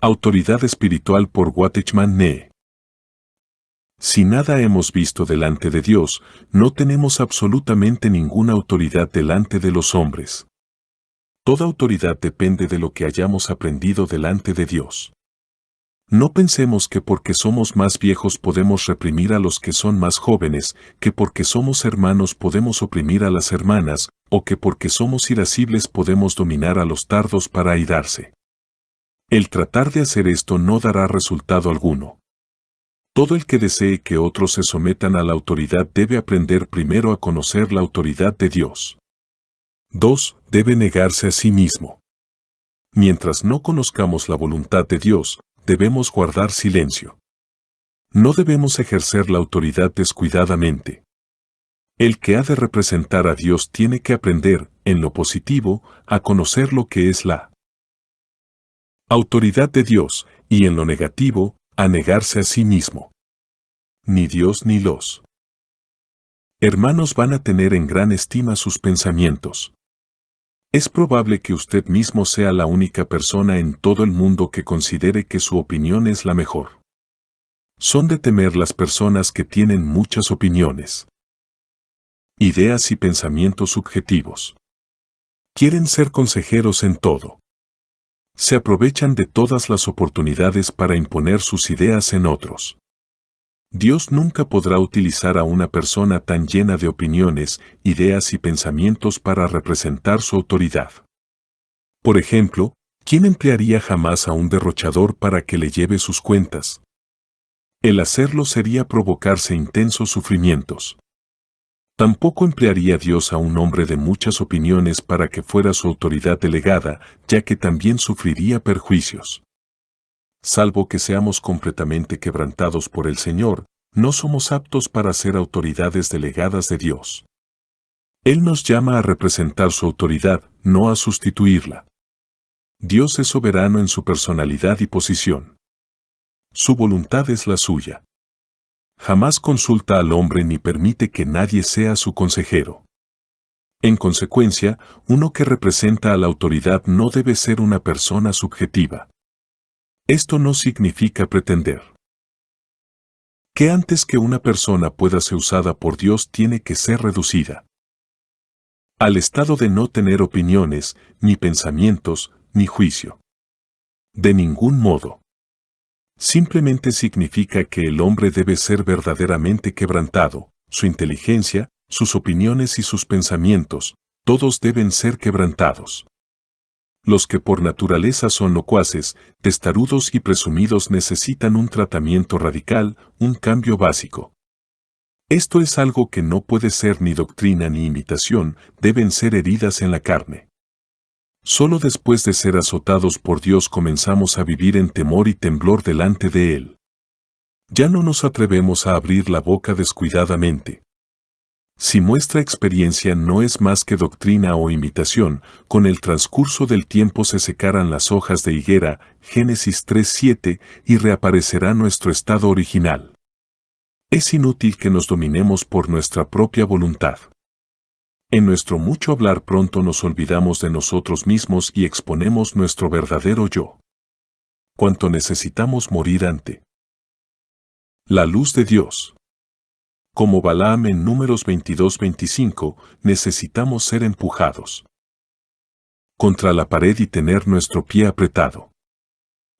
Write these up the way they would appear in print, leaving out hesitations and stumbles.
Autoridad espiritual por Watchman Nee. Si nada hemos visto delante de Dios, no tenemos absolutamente ninguna autoridad delante de los hombres. Toda autoridad depende de lo que hayamos aprendido delante de Dios. No pensemos que porque somos más viejos podemos reprimir a los que son más jóvenes, que porque somos hermanos podemos oprimir a las hermanas, o que porque somos irascibles podemos dominar a los tardos para airarse. El tratar de hacer esto no dará resultado alguno. Todo el que desee que otros se sometan a la autoridad debe aprender primero a conocer la autoridad de Dios. 2. Debe negarse a sí mismo. Mientras no conozcamos la voluntad de Dios, debemos guardar silencio. No debemos ejercer la autoridad descuidadamente. El que ha de representar a Dios tiene que aprender, en lo positivo, a conocer lo que es la autoridad de Dios, y en lo negativo, a negarse a sí mismo. Ni Dios ni los hermanos van a tener en gran estima sus pensamientos. Es probable que usted mismo sea la única persona en todo el mundo que considere que su opinión es la mejor. Son de temer las personas que tienen muchas opiniones, ideas y pensamientos subjetivos. Quieren ser consejeros en todo. Se aprovechan de todas las oportunidades para imponer sus ideas en otros. Dios nunca podrá utilizar a una persona tan llena de opiniones, ideas y pensamientos para representar su autoridad. Por ejemplo, ¿quién emplearía jamás a un derrochador para que le lleve sus cuentas? El hacerlo sería provocarse intensos sufrimientos. Tampoco emplearía Dios a un hombre de muchas opiniones para que fuera su autoridad delegada, ya que también sufriría perjuicios. Salvo que seamos completamente quebrantados por el Señor, no somos aptos para ser autoridades delegadas de Dios. Él nos llama a representar su autoridad, no a sustituirla. Dios es soberano en su personalidad y posición. Su voluntad es la suya. Jamás consulta al hombre ni permite que nadie sea su consejero. En consecuencia, uno que representa a la autoridad no debe ser una persona subjetiva. Esto no significa pretender que antes que una persona pueda ser usada por Dios tiene que ser reducida al estado de no tener opiniones, ni pensamientos, ni juicio. De ningún modo. Simplemente significa que el hombre debe ser verdaderamente quebrantado, su inteligencia, sus opiniones y sus pensamientos, todos deben ser quebrantados. Los que por naturaleza son locuaces, testarudos y presumidos necesitan un tratamiento radical, un cambio básico. Esto es algo que no puede ser ni doctrina ni imitación, deben ser heridas en la carne. Solo después de ser azotados por Dios comenzamos a vivir en temor y temblor delante de Él. Ya no nos atrevemos a abrir la boca descuidadamente. Si nuestra experiencia no es más que doctrina o imitación, con el transcurso del tiempo se secarán las hojas de higuera, Génesis 3:7, y reaparecerá nuestro estado original. Es inútil que nos dominemos por nuestra propia voluntad. En nuestro mucho hablar pronto nos olvidamos de nosotros mismos y exponemos nuestro verdadero yo. Cuánto necesitamos morir ante la luz de Dios. Como Balaam en Números 22:25, necesitamos ser empujados contra la pared y tener nuestro pie apretado.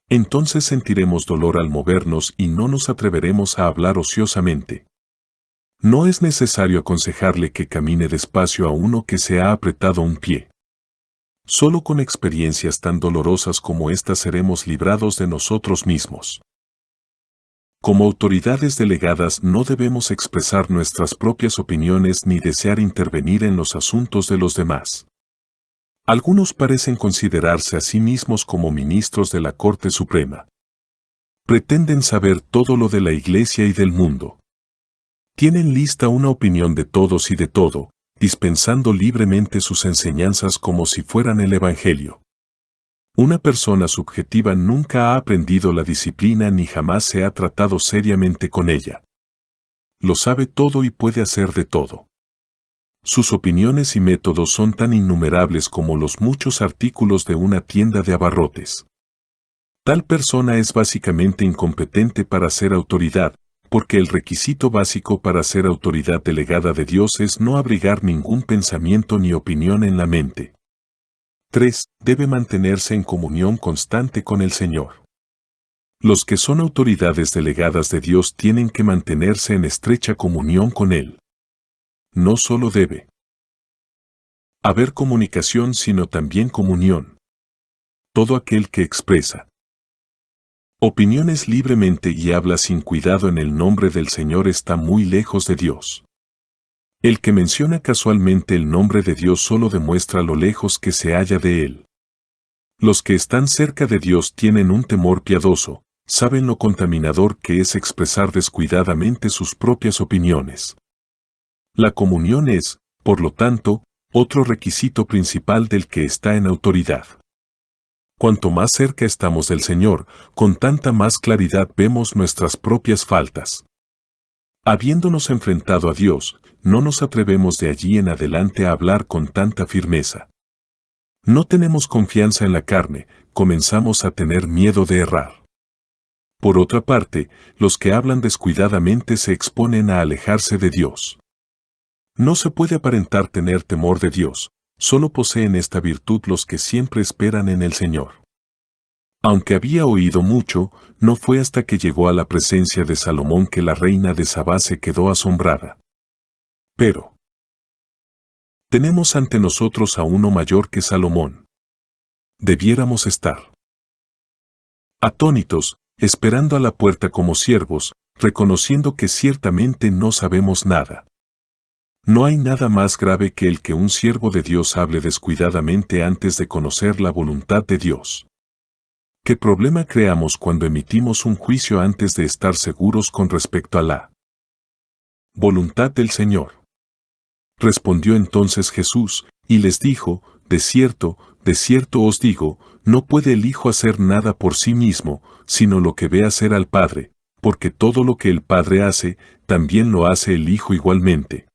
Entonces sentiremos dolor al movernos y no nos atreveremos a hablar ociosamente. No es necesario aconsejarle que camine despacio a uno que se ha apretado un pie. Solo con experiencias tan dolorosas como estas seremos librados de nosotros mismos. Como autoridades delegadas no debemos expresar nuestras propias opiniones ni desear intervenir en los asuntos de los demás. Algunos parecen considerarse a sí mismos como ministros de la Corte Suprema. Pretenden saber todo lo de la Iglesia y del mundo. Tienen lista una opinión de todos y de todo, dispensando libremente sus enseñanzas como si fueran el Evangelio. Una persona subjetiva nunca ha aprendido la disciplina ni jamás se ha tratado seriamente con ella. Lo sabe todo y puede hacer de todo. Sus opiniones y métodos son tan innumerables como los muchos artículos de una tienda de abarrotes. Tal persona es básicamente incompetente para ser autoridad, porque el requisito básico para ser autoridad delegada de Dios es no abrigar ningún pensamiento ni opinión en la mente. 3. Debe mantenerse en comunión constante con el Señor. Los que son autoridades delegadas de Dios tienen que mantenerse en estrecha comunión con Él. No solo debe haber comunicación, sino también comunión. Todo aquel que expresa opiniones libremente y habla sin cuidado en el nombre del Señor está muy lejos de Dios. El que menciona casualmente el nombre de Dios solo demuestra lo lejos que se halla de Él. Los que están cerca de Dios tienen un temor piadoso, saben lo contaminador que es expresar descuidadamente sus propias opiniones. La comunión es, por lo tanto, otro requisito principal del que está en autoridad. Cuanto más cerca estamos del Señor, con tanta más claridad vemos nuestras propias faltas. Habiéndonos enfrentado a Dios, no nos atrevemos de allí en adelante a hablar con tanta firmeza. No tenemos confianza en la carne, comenzamos a tener miedo de errar. Por otra parte, los que hablan descuidadamente se exponen a alejarse de Dios. No se puede aparentar tener temor de Dios, solo poseen esta virtud los que siempre esperan en el Señor. Aunque había oído mucho, no fue hasta que llegó a la presencia de Salomón que la reina de Sabá se quedó asombrada. Pero tenemos ante nosotros a uno mayor que Salomón. Debiéramos estar atónitos, esperando a la puerta como siervos, reconociendo que ciertamente no sabemos nada. No hay nada más grave que el que un siervo de Dios hable descuidadamente antes de conocer la voluntad de Dios. ¿Qué problema creamos cuando emitimos un juicio antes de estar seguros con respecto a la voluntad del Señor? Respondió entonces Jesús, y les dijo, de cierto os digo, no puede el Hijo hacer nada por sí mismo, sino lo que ve hacer al Padre, porque todo lo que el Padre hace, también lo hace el Hijo igualmente.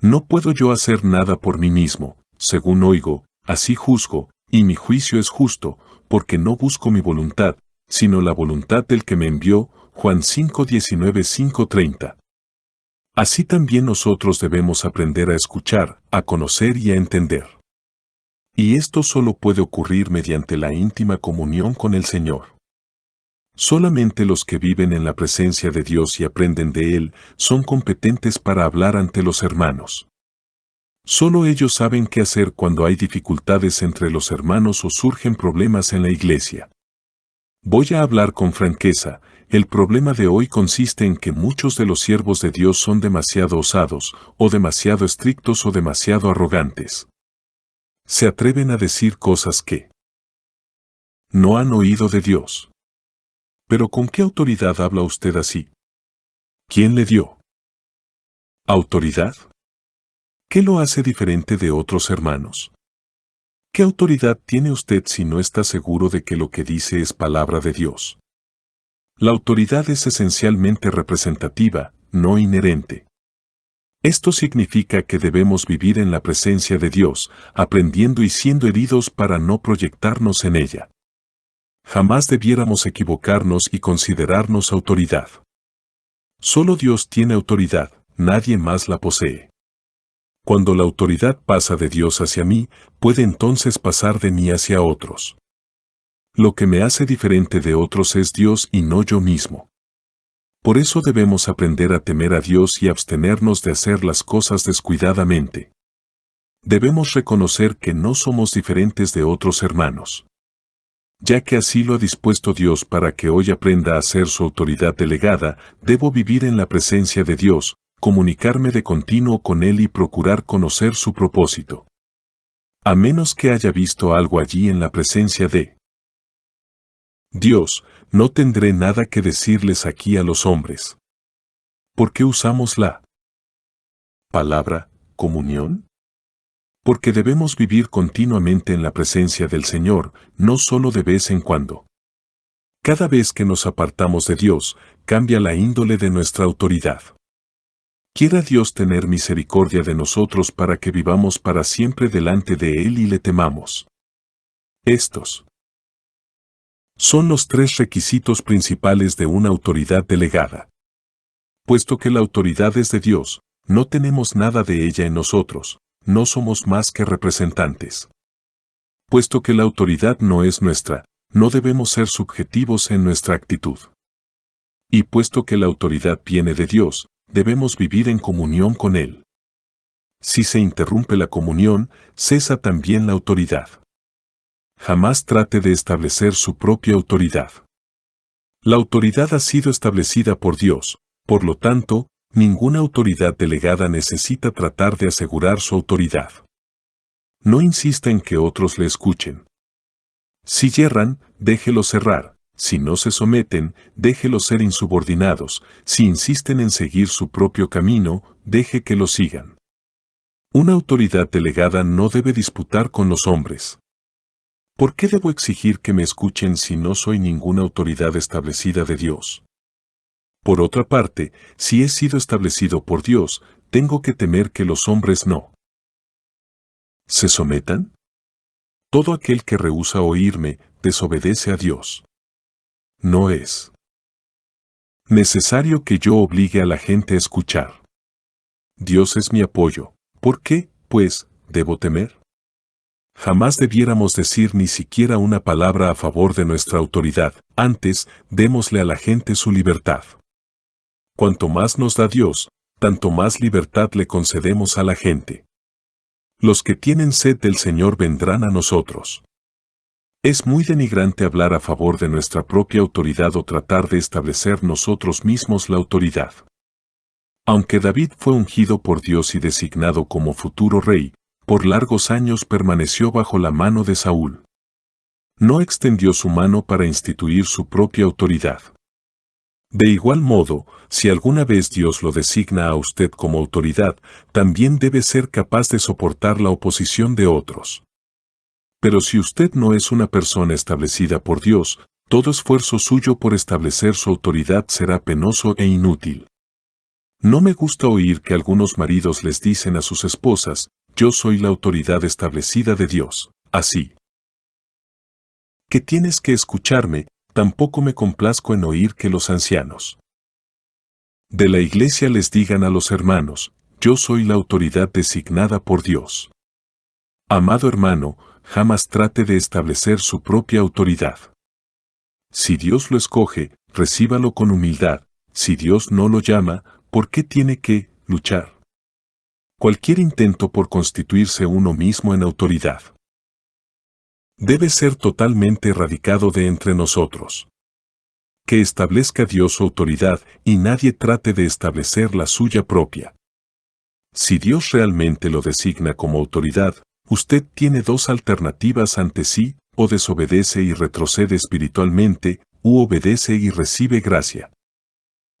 No puedo yo hacer nada por mí mismo, según oigo, así juzgo, y mi juicio es justo, porque no busco mi voluntad, sino la voluntad del que me envió. Juan 5:19, 5:30. Así también nosotros debemos aprender a escuchar, a conocer y a entender. Y esto solo puede ocurrir mediante la íntima comunión con el Señor. Solamente los que viven en la presencia de Dios y aprenden de Él son competentes para hablar ante los hermanos. Solo ellos saben qué hacer cuando hay dificultades entre los hermanos o surgen problemas en la iglesia. Voy a hablar con franqueza, el problema de hoy consiste en que muchos de los siervos de Dios son demasiado osados, o demasiado estrictos o demasiado arrogantes. Se atreven a decir cosas que no han oído de Dios. ¿Pero con qué autoridad habla usted así? ¿Quién le dio autoridad? ¿Qué lo hace diferente de otros hermanos? ¿Qué autoridad tiene usted si no está seguro de que lo que dice es palabra de Dios? La autoridad es esencialmente representativa, no inherente. Esto significa que debemos vivir en la presencia de Dios, aprendiendo y siendo heridos para no proyectarnos en ella. Jamás debiéramos equivocarnos y considerarnos autoridad. Solo Dios tiene autoridad, nadie más la posee. Cuando la autoridad pasa de Dios hacia mí, puede entonces pasar de mí hacia otros. Lo que me hace diferente de otros es Dios y no yo mismo. Por eso debemos aprender a temer a Dios y abstenernos de hacer las cosas descuidadamente. Debemos reconocer que no somos diferentes de otros hermanos. Ya que así lo ha dispuesto Dios para que hoy aprenda a ser su autoridad delegada, debo vivir en la presencia de Dios, comunicarme de continuo con Él y procurar conocer su propósito. A menos que haya visto algo allí en la presencia de Dios, no tendré nada que decirles aquí a los hombres. ¿Por qué usamos la palabra comunión? Porque debemos vivir continuamente en la presencia del Señor, no solo de vez en cuando. Cada vez que nos apartamos de Dios, cambia la índole de nuestra autoridad. Quiera Dios tener misericordia de nosotros para que vivamos para siempre delante de Él y le temamos. Estos Son los tres requisitos principales de una autoridad delegada. Puesto que la autoridad es de Dios, no tenemos nada de ella en nosotros, no somos más que representantes. Puesto que la autoridad no es nuestra, no debemos ser subjetivos en nuestra actitud. Y puesto que la autoridad viene de Dios, debemos vivir en comunión con Él. Si se interrumpe la comunión, cesa también la autoridad. Jamás trate de establecer su propia autoridad. La autoridad ha sido establecida por Dios, por lo tanto, ninguna autoridad delegada necesita tratar de asegurar su autoridad. No insista en que otros le escuchen. Si yerran, déjelos errar. Si no se someten, déjelos ser insubordinados. Si insisten en seguir su propio camino, deje que lo sigan. Una autoridad delegada no debe disputar con los hombres. ¿Por qué debo exigir que me escuchen si no soy ninguna autoridad establecida de Dios? Por otra parte, si he sido establecido por Dios, tengo que temer que los hombres no se sometan. Todo aquel que rehúsa oírme, desobedece a Dios. No es necesario que yo obligue a la gente a escuchar. Dios es mi apoyo. ¿Por qué, pues, debo temer? Jamás debiéramos decir ni siquiera una palabra a favor de nuestra autoridad, antes, démosle a la gente su libertad. Cuanto más nos da Dios, tanto más libertad le concedemos a la gente. Los que tienen sed del Señor vendrán a nosotros. Es muy denigrante hablar a favor de nuestra propia autoridad o tratar de establecer nosotros mismos la autoridad. Aunque David fue ungido por Dios y designado como futuro rey, por largos años permaneció bajo la mano de Saúl. No extendió su mano para instituir su propia autoridad. De igual modo, si alguna vez Dios lo designa a usted como autoridad, también debe ser capaz de soportar la oposición de otros. Pero si usted no es una persona establecida por Dios, todo esfuerzo suyo por establecer su autoridad será penoso e inútil. No me gusta oír que algunos maridos les dicen a sus esposas, yo soy la autoridad establecida de Dios, así que tienes que escucharme. Tampoco me complazco en oír que los ancianos de la iglesia les digan a los hermanos, yo soy la autoridad designada por Dios. Amado hermano, jamás trate de establecer su propia autoridad. Si Dios lo escoge, recíbalo con humildad. Si Dios no lo llama, ¿por qué tiene que luchar? Cualquier intento por constituirse uno mismo en autoridad debe ser totalmente erradicado de entre nosotros. Que establezca Dios su autoridad y nadie trate de establecer la suya propia. Si Dios realmente lo designa como autoridad, usted tiene dos alternativas ante sí: o desobedece y retrocede espiritualmente, u obedece y recibe gracia.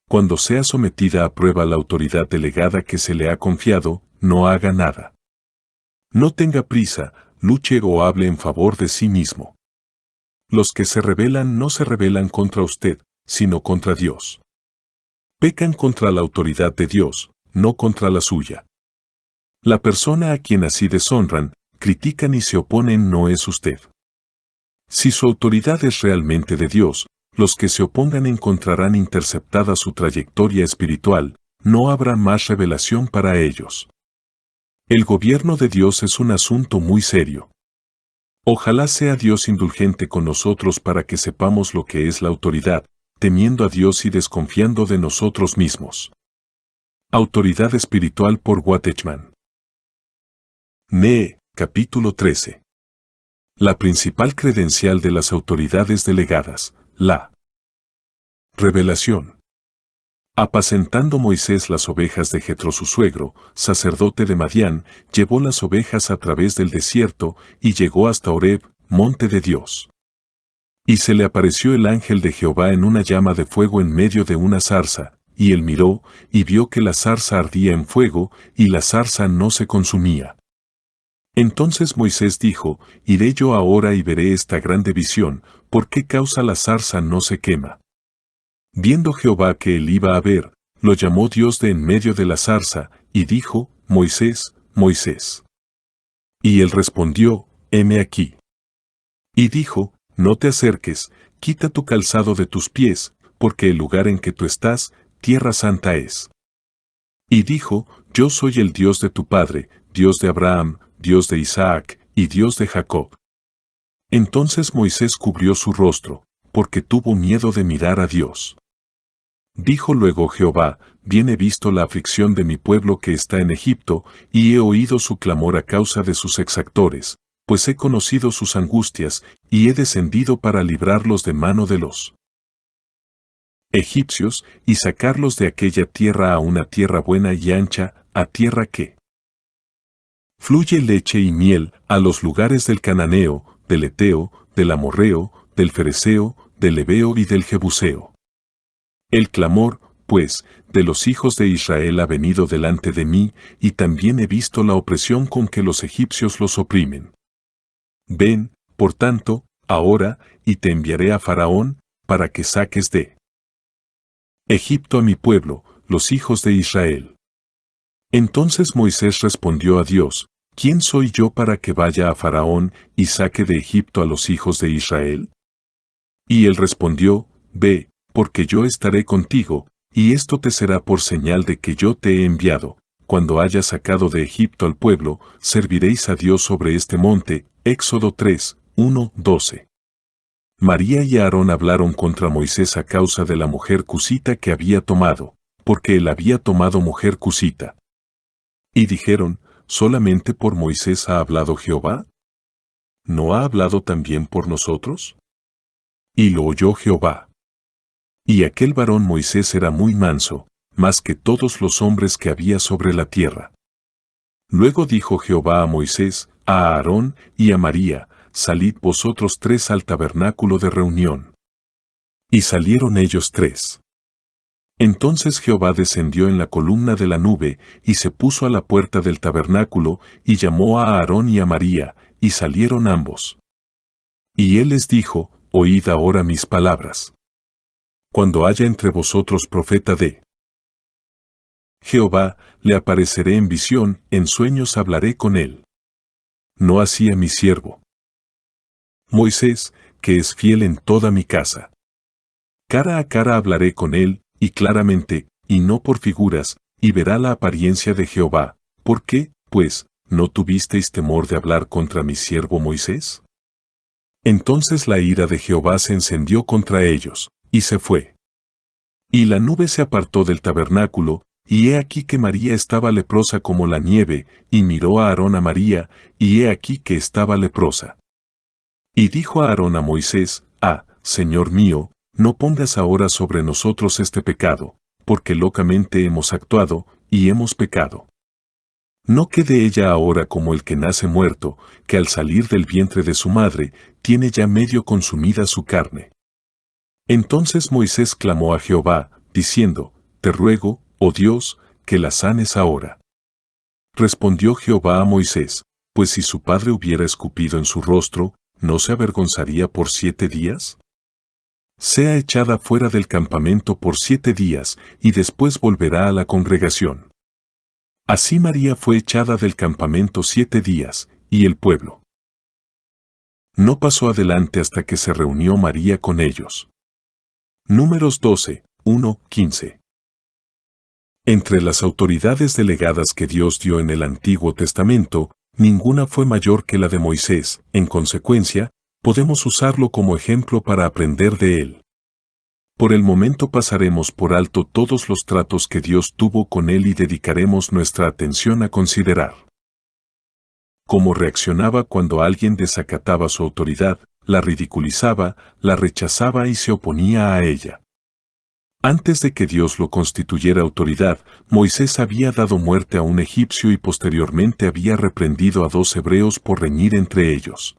Cuando sea sometida a prueba la autoridad delegada que se le ha confiado, no haga nada. No tenga prisa, luche o hable en favor de sí mismo. Los que se rebelan no se rebelan contra usted, sino contra Dios. Pecan contra la autoridad de Dios, no contra la suya. La persona a quien así deshonran, critican y se oponen no es usted. Si su autoridad es realmente de Dios, los que se opongan encontrarán interceptada su trayectoria espiritual, no habrá más revelación para ellos. El gobierno de Dios es un asunto muy serio. Ojalá sea Dios indulgente con nosotros para que sepamos lo que es la autoridad, temiendo a Dios y desconfiando de nosotros mismos. Autoridad espiritual por Watchman. Capítulo 13. La principal credencial de las autoridades delegadas, la revelación. Apacentando Moisés las ovejas de Jetro su suegro, sacerdote de Madián, llevó las ovejas a través del desierto y llegó hasta Horeb, monte de Dios. Y se le apareció el ángel de Jehová en una llama de fuego en medio de una zarza, y él miró, y vio que la zarza ardía en fuego, y la zarza no se consumía. Entonces Moisés dijo, iré yo ahora y veré esta grande visión, ¿por qué causa la zarza no se quema? Viendo Jehová que él iba a ver, lo llamó Dios de en medio de la zarza, y dijo, Moisés, Moisés. Y él respondió, heme aquí. Y dijo, no te acerques, quita tu calzado de tus pies, porque el lugar en que tú estás, tierra santa es. Y dijo, yo soy el Dios de tu padre, Dios de Abraham, Dios de Isaac, y Dios de Jacob. Entonces Moisés cubrió su rostro, porque tuvo miedo de mirar a Dios. Dijo luego Jehová, bien he visto la aflicción de mi pueblo que está en Egipto, y he oído su clamor a causa de sus exactores, pues he conocido sus angustias, y he descendido para librarlos de mano de los egipcios, y sacarlos de aquella tierra a una tierra buena y ancha, a tierra que fluye leche y miel, a los lugares del cananeo, del eteo, del amorreo, del fereceo, del heveo y del jebuseo. El clamor, pues, de los hijos de Israel ha venido delante de mí, y también he visto la opresión con que los egipcios los oprimen. Ven, por tanto, ahora, y te enviaré a Faraón, para que saques de Egipto a mi pueblo, los hijos de Israel. Entonces Moisés respondió a Dios, ¿quién soy yo para que vaya a Faraón y saque de Egipto a los hijos de Israel? Y él respondió, ve, porque yo estaré contigo, y esto te será por señal de que yo te he enviado. Cuando hayas sacado de Egipto al pueblo, serviréis a Dios sobre este monte. Éxodo 3, 1, 12. María y Aarón hablaron contra Moisés a causa de la mujer cusita que había tomado, porque él había tomado mujer cusita. Y dijeron, ¿solamente por Moisés ha hablado Jehová? ¿No ha hablado también por nosotros? Y lo oyó Jehová. Y aquel varón Moisés era muy manso, más que todos los hombres que había sobre la tierra. Luego dijo Jehová a Moisés, a Aarón y a María, salid vosotros tres al tabernáculo de reunión. Y salieron ellos tres. Entonces Jehová descendió en la columna de la nube, y se puso a la puerta del tabernáculo, y llamó a Aarón y a María, y salieron ambos. Y él les dijo, oíd ahora mis palabras. Cuando haya entre vosotros profeta de Jehová, le apareceré en visión, en sueños hablaré con él. No así a mi siervo Moisés, que es fiel en toda mi casa. Cara a cara hablaré con él, y claramente, y no por figuras, y verá la apariencia de Jehová. ¿Por qué, pues, no tuvisteis temor de hablar contra mi siervo Moisés? Entonces la ira de Jehová se encendió contra ellos, y se fue. Y la nube se apartó del tabernáculo, y he aquí que María estaba leprosa como la nieve, y miró a Aarón a María, y he aquí que estaba leprosa. Y dijo a Aarón a Moisés, Señor mío, no pongas ahora sobre nosotros este pecado, porque locamente hemos actuado, y hemos pecado. No quede ella ahora como el que nace muerto, que al salir del vientre de su madre, tiene ya medio consumida su carne. Entonces Moisés clamó a Jehová, diciendo, te ruego, oh Dios, que la sanes ahora. Respondió Jehová a Moisés, pues si su padre hubiera escupido en su rostro, ¿no se avergonzaría por 7 días? Sea echada fuera del campamento por 7 días, y después volverá a la congregación. Así María fue echada del campamento 7 días, y el pueblo no pasó adelante hasta que se reunió María con ellos. Números 12, 1, 15. Entre las autoridades delegadas que Dios dio en el Antiguo Testamento, ninguna fue mayor que la de Moisés. En consecuencia, podemos usarlo como ejemplo para aprender de él. Por el momento pasaremos por alto todos los tratos que Dios tuvo con él y dedicaremos nuestra atención a considerar cómo reaccionaba cuando alguien desacataba su autoridad, la ridiculizaba, la rechazaba y se oponía a ella. Antes de que Dios lo constituyera autoridad, Moisés había dado muerte a un egipcio y posteriormente había reprendido a 2 hebreos por reñir entre ellos.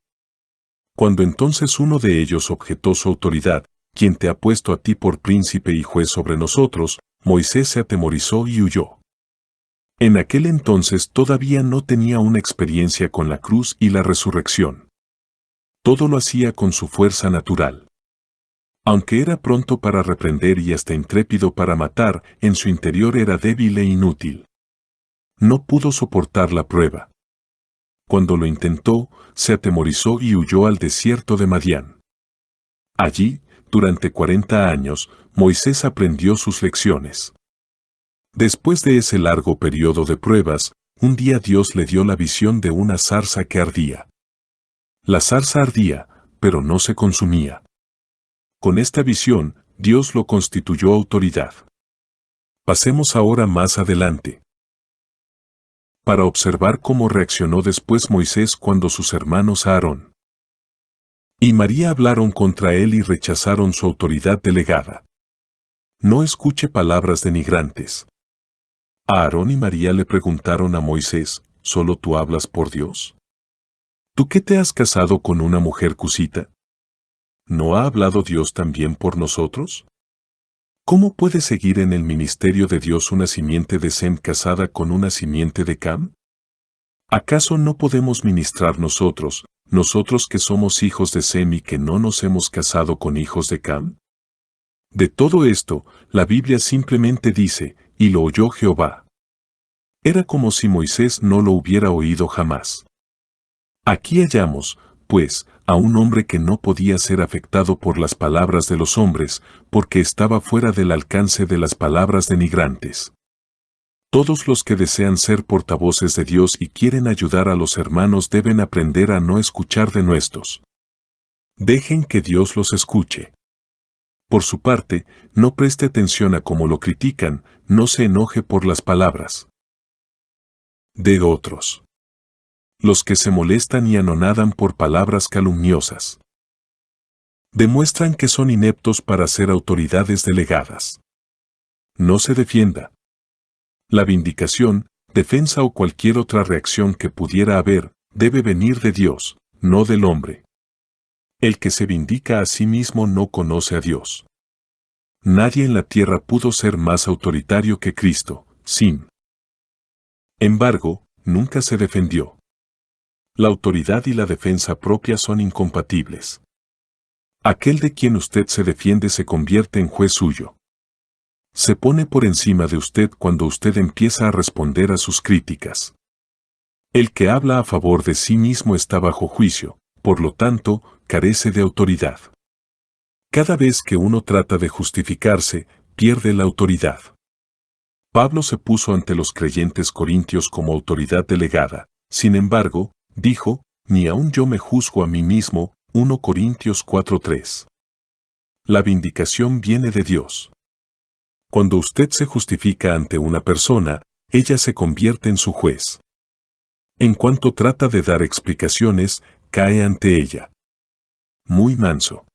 Cuando entonces uno de ellos objetó su autoridad, quien te ha puesto a ti por príncipe y juez sobre nosotros, Moisés se atemorizó y huyó. En aquel entonces todavía no tenía una experiencia con la cruz y la resurrección. Todo lo hacía con su fuerza natural. Aunque era pronto para reprender y hasta intrépido para matar, en su interior era débil e inútil. No pudo soportar la prueba. Cuando lo intentó, se atemorizó y huyó al desierto de Madián. Allí, durante 40 años, Moisés aprendió sus lecciones. Después de ese largo periodo de pruebas, un día Dios le dio la visión de una zarza que ardía. La zarza ardía, pero no se consumía. Con esta visión, Dios lo constituyó autoridad. Pasemos ahora más adelante, para observar cómo reaccionó después Moisés cuando sus hermanos Aarón y María hablaron contra él y rechazaron su autoridad delegada. No escuche palabras denigrantes. Aarón y María le preguntaron a Moisés, ¿solo tú hablas por Dios? ¿Tú qué te has casado con una mujer cusita? ¿No ha hablado Dios también por nosotros? ¿Cómo puede seguir en el ministerio de Dios una simiente de Sem casada con una simiente de Cam? ¿Acaso no podemos ministrar nosotros que somos hijos de Sem y que no nos hemos casado con hijos de Cam? De todo esto, la Biblia simplemente dice, y lo oyó Jehová. Era como si Moisés no lo hubiera oído jamás. Aquí hallamos, pues, a un hombre que no podía ser afectado por las palabras de los hombres, porque estaba fuera del alcance de las palabras denigrantes. Todos los que desean ser portavoces de Dios y quieren ayudar a los hermanos deben aprender a no escuchar denuestos. Dejen que Dios los escuche. Por su parte, no preste atención a cómo lo critican, no se enoje por las palabras de otros. Los que se molestan y anonadan por palabras calumniosas demuestran que son ineptos para ser autoridades delegadas. No se defienda. La vindicación, defensa o cualquier otra reacción que pudiera haber, debe venir de Dios, no del hombre. El que se vindica a sí mismo no conoce a Dios. Nadie en la tierra pudo ser más autoritario que Cristo, sin embargo, nunca se defendió. La autoridad y la defensa propia son incompatibles. Aquel de quien usted se defiende se convierte en juez suyo. Se pone por encima de usted cuando usted empieza a responder a sus críticas. El que habla a favor de sí mismo está bajo juicio, por lo tanto, carece de autoridad. Cada vez que uno trata de justificarse, pierde la autoridad. Pablo se puso ante los creyentes corintios como autoridad delegada. Sin embargo, dijo, ni aun yo me juzgo a mí mismo, 1 Corintios 4:3. La vindicación viene de Dios. Cuando usted se justifica ante una persona, ella se convierte en su juez. En cuanto trata de dar explicaciones, cae ante ella. Muy manso.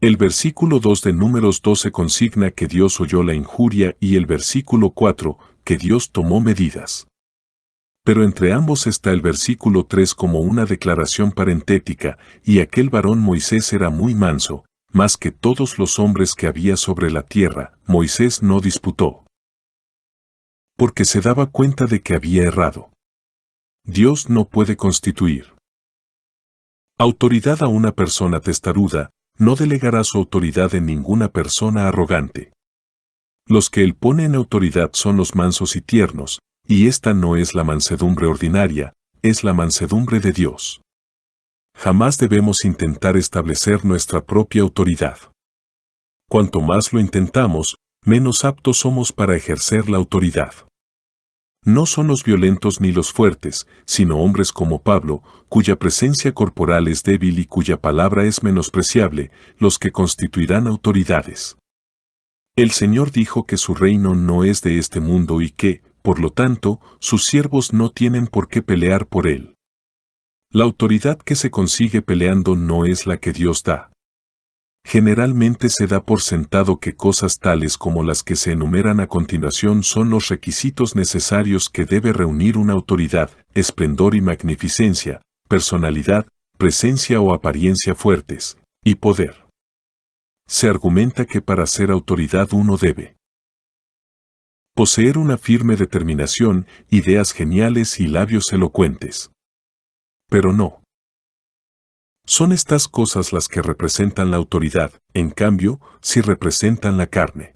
El versículo 2 de Números 12 consigna que Dios oyó la injuria y el versículo 4, que Dios tomó medidas. Pero entre ambos está el versículo 3 como una declaración parentética, y aquel varón Moisés era muy manso, más que todos los hombres que había sobre la tierra. Moisés no disputó, porque se daba cuenta de que había errado. Dios no puede constituir autoridad a una persona testaruda, no delegará su autoridad en ninguna persona arrogante. Los que él pone en autoridad son los mansos y tiernos, y esta no es la mansedumbre ordinaria, es la mansedumbre de Dios. Jamás debemos intentar establecer nuestra propia autoridad. Cuanto más lo intentamos, menos aptos somos para ejercer la autoridad. No son los violentos ni los fuertes, sino hombres como Pablo, cuya presencia corporal es débil y cuya palabra es menospreciable, los que constituirán autoridades. El Señor dijo que su reino no es de este mundo y que, por lo tanto, sus siervos no tienen por qué pelear por él. La autoridad que se consigue peleando no es la que Dios da. Generalmente se da por sentado que cosas tales como las que se enumeran a continuación son los requisitos necesarios que debe reunir una autoridad: esplendor y magnificencia, personalidad, presencia o apariencia fuertes, y poder. Se argumenta que para ser autoridad uno debe poseer una firme determinación, ideas geniales y labios elocuentes. Pero no son estas cosas las que representan la autoridad, en cambio, sí representan la carne.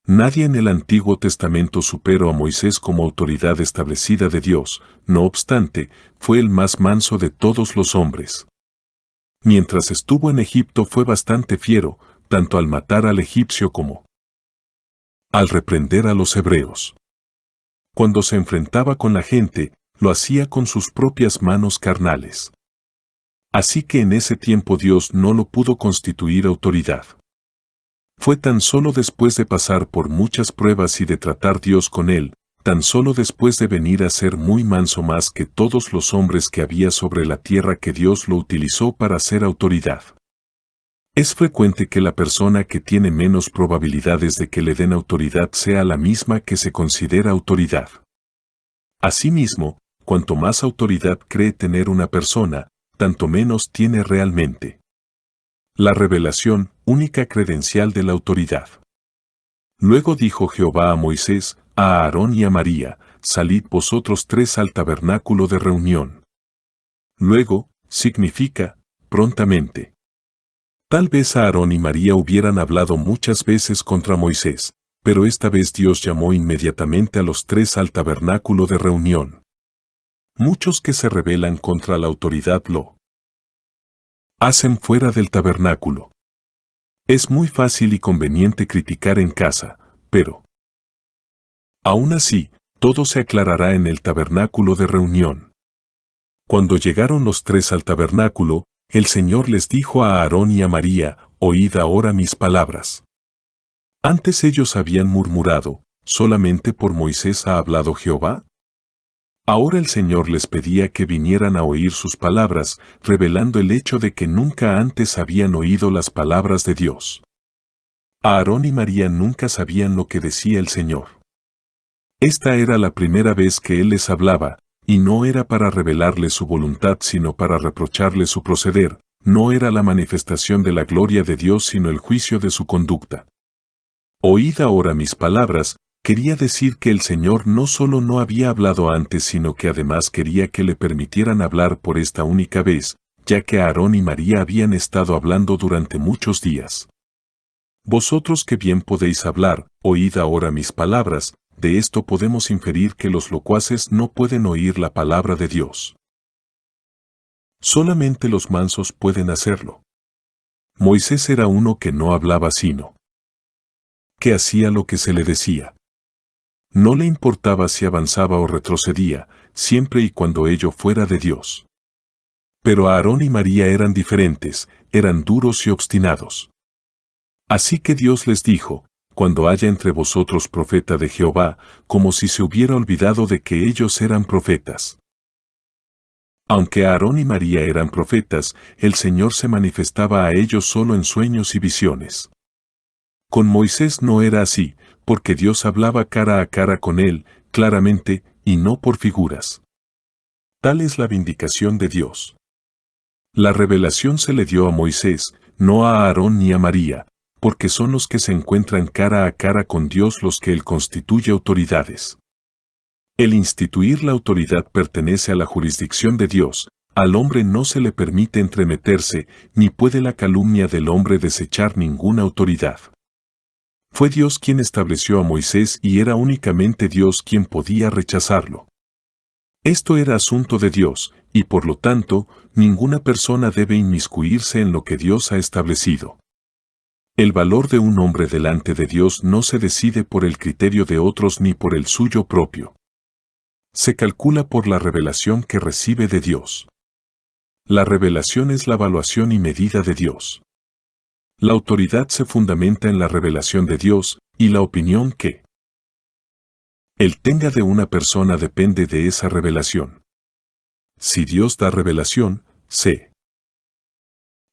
Nadie en el Antiguo Testamento superó a Moisés como autoridad establecida de Dios, no obstante, fue el más manso de todos los hombres. Mientras estuvo en Egipto fue bastante fiero, tanto al matar al egipcio como al reprender a los hebreos. Cuando se enfrentaba con la gente, lo hacía con sus propias manos carnales. Así que en ese tiempo Dios no lo pudo constituir autoridad. Fue tan solo después de pasar por muchas pruebas y de tratar Dios con él, tan solo después de venir a ser muy manso más que todos los hombres que había sobre la tierra que Dios lo utilizó para ser autoridad. Es frecuente que la persona que tiene menos probabilidades de que le den autoridad sea la misma que se considera autoridad. Asimismo, cuanto más autoridad cree tener una persona, tanto menos tiene realmente. La revelación, única credencial de la autoridad. Luego dijo Jehová a Moisés, a Aarón y a María, salid vosotros tres al tabernáculo de reunión. Luego, significa, prontamente. Tal vez Aarón y María hubieran hablado muchas veces contra Moisés, pero esta vez Dios llamó inmediatamente a los tres al tabernáculo de reunión. Muchos que se rebelan contra la autoridad lo hacen fuera del tabernáculo. Es muy fácil y conveniente criticar en casa, pero aún así, todo se aclarará en el tabernáculo de reunión. Cuando llegaron los tres al tabernáculo, el Señor les dijo a Aarón y a María, oíd ahora mis palabras. Antes ellos habían murmurado, ¿solamente por Moisés ha hablado Jehová? Ahora el Señor les pedía que vinieran a oír sus palabras, revelando el hecho de que nunca antes habían oído las palabras de Dios. Aarón y María nunca sabían lo que decía el Señor. Esta era la primera vez que Él les hablaba, y no era para revelarles su voluntad sino para reprocharles su proceder, no era la manifestación de la gloria de Dios sino el juicio de su conducta. Oíd ahora mis palabras, quería decir que el Señor no solo no había hablado antes sino que además quería que le permitieran hablar por esta única vez, ya que Aarón y María habían estado hablando durante muchos días. Vosotros que bien podéis hablar, oíd ahora mis palabras. De esto podemos inferir que los locuaces no pueden oír la palabra de Dios. Solamente los mansos pueden hacerlo. Moisés era uno que no hablaba sino que hacía lo que se le decía. No le importaba si avanzaba o retrocedía, siempre y cuando ello fuera de Dios. Pero Aarón y María eran diferentes, eran duros y obstinados. Así que Dios les dijo, cuando haya entre vosotros profeta de Jehová, como si se hubiera olvidado de que ellos eran profetas. Aunque Aarón y María eran profetas, el Señor se manifestaba a ellos solo en sueños y visiones. Con Moisés no era así, porque Dios hablaba cara a cara con él, claramente, y no por figuras. Tal es la vindicación de Dios. La revelación se le dio a Moisés, no a Aarón ni a María, porque son los que se encuentran cara a cara con Dios los que Él constituye autoridades. El instituir la autoridad pertenece a la jurisdicción de Dios, al hombre no se le permite entremeterse, ni puede la calumnia del hombre desechar ninguna autoridad. Fue Dios quien estableció a Moisés y era únicamente Dios quien podía rechazarlo. Esto era asunto de Dios, y por lo tanto, ninguna persona debe inmiscuirse en lo que Dios ha establecido. El valor de un hombre delante de Dios no se decide por el criterio de otros ni por el suyo propio. Se calcula por la revelación que recibe de Dios. La revelación es la evaluación y medida de Dios. La autoridad se fundamenta en la revelación de Dios, y la opinión que Él tenga de una persona depende de esa revelación. Si Dios da revelación, se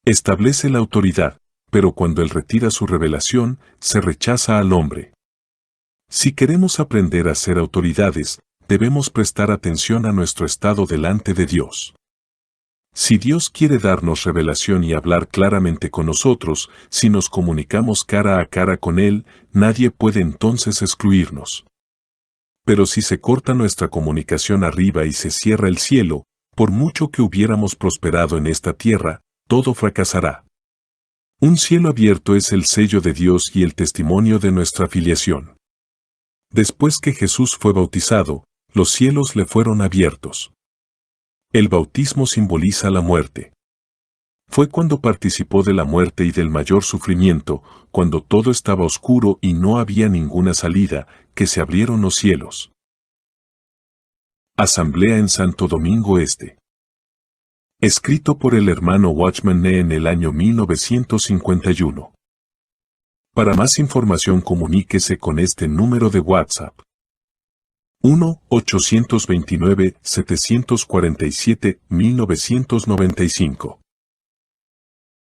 establece la autoridad, pero cuando Él retira su revelación, se rechaza al hombre. Si queremos aprender a ser autoridades, debemos prestar atención a nuestro estado delante de Dios. Si Dios quiere darnos revelación y hablar claramente con nosotros, si nos comunicamos cara a cara con Él, nadie puede entonces excluirnos. Pero si se corta nuestra comunicación arriba y se cierra el cielo, por mucho que hubiéramos prosperado en esta tierra, todo fracasará. Un cielo abierto es el sello de Dios y el testimonio de nuestra filiación. Después que Jesús fue bautizado, los cielos le fueron abiertos. El bautismo simboliza la muerte. Fue cuando participó de la muerte y del mayor sufrimiento, cuando todo estaba oscuro y no había ninguna salida, que se abrieron los cielos. Asamblea en Santo Domingo Este. Escrito por el hermano Watchman Nee en el año 1951. Para más información comuníquese con este número de WhatsApp. 1-829-747-1995.